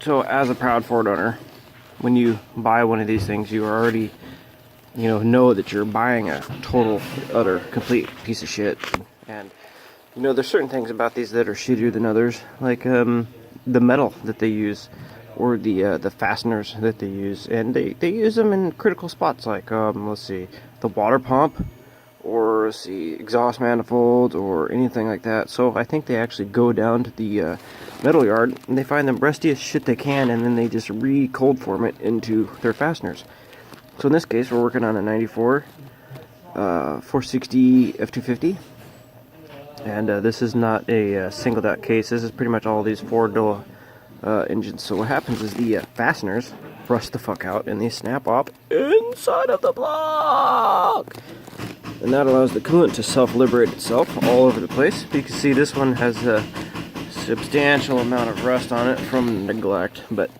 So as a proud Ford owner, when you buy one of these things, you already, know that you're buying a total, utter, complete piece of shit. And, there's certain things about these that are shittier than others, like the metal that they use, or the fasteners that they use. And they use them in critical spots, like, let's see, the water pump, or let's see, exhaust manifolds, or anything like that. So I think they actually go down to the metal yard and they find the rustiest shit they can, and then they just cold form it into their fasteners. So in this case, we're working on a 94 460 F250, and this is not a singled out case. This is pretty much all these four-door engines. So what happens is the fasteners rust the fuck out and they snap off inside of the block, and that allows the coolant to self-liberate itself all over the place. You can see this one has a substantial amount of rust on it from neglect, but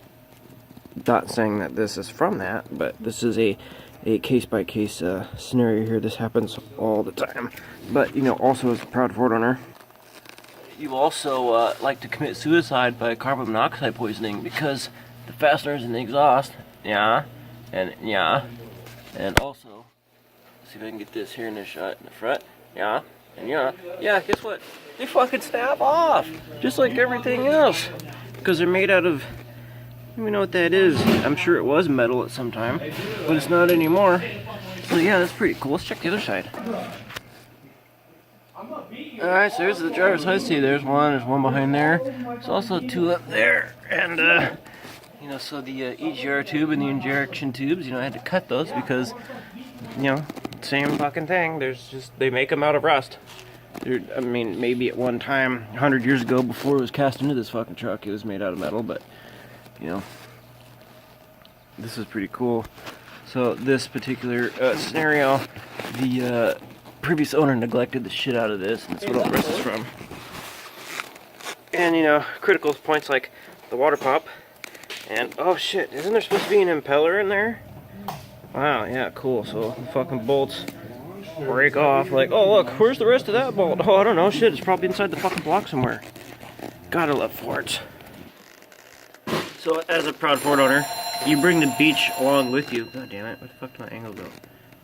not saying that this is from that, but this is a case-by-case scenario here. This happens all the time. But, also as a proud Ford owner, you also like to commit suicide by carbon monoxide poisoning, because the fasteners in the exhaust, and also, see if I can get this here in this shot in the front, guess what? They fucking snap off, just like everything else, because they're made out of, we know what that is. I'm sure it was metal at some time, but it's not anymore. So yeah, that's pretty cool. Let's check the other side. Alright, so there's the driver's side. See, there's one behind there. There's also two up there. And, so the EGR tube and the injection tubes, I had to cut those because, same fucking thing. They make them out of rust. Maybe at one time, 100 years ago, before it was cast into this fucking truck, it was made out of metal, but, this is pretty cool. So this particular scenario, the previous owner neglected the shit out of this, and that's what all the rest is from. And, critical points like the water pump, and, oh shit, isn't there supposed to be an impeller in there? Wow, yeah, cool. So the fucking bolts break off, like, oh look, where's the rest of that bolt? Oh, I don't know, shit, it's probably inside the fucking block somewhere. Gotta love Fords. So as a proud Ford owner, you bring the beach along with you. God damn it, where the fuck did my angle go?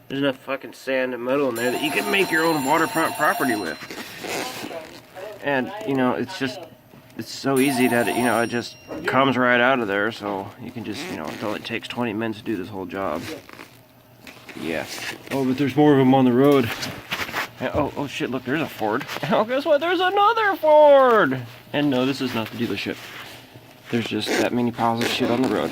There's enough fucking sand and metal in there that you can make your own waterfront property with. And, it's so easy that, it just comes right out of there, so you can just, it only takes 20 minutes to do this whole job. Yeah. Oh, but there's more of them on the road. And, oh shit, look, there's a Ford. Oh, guess what? There's another Ford! And no, this is not the dealership. There's just that many piles of shit on the road.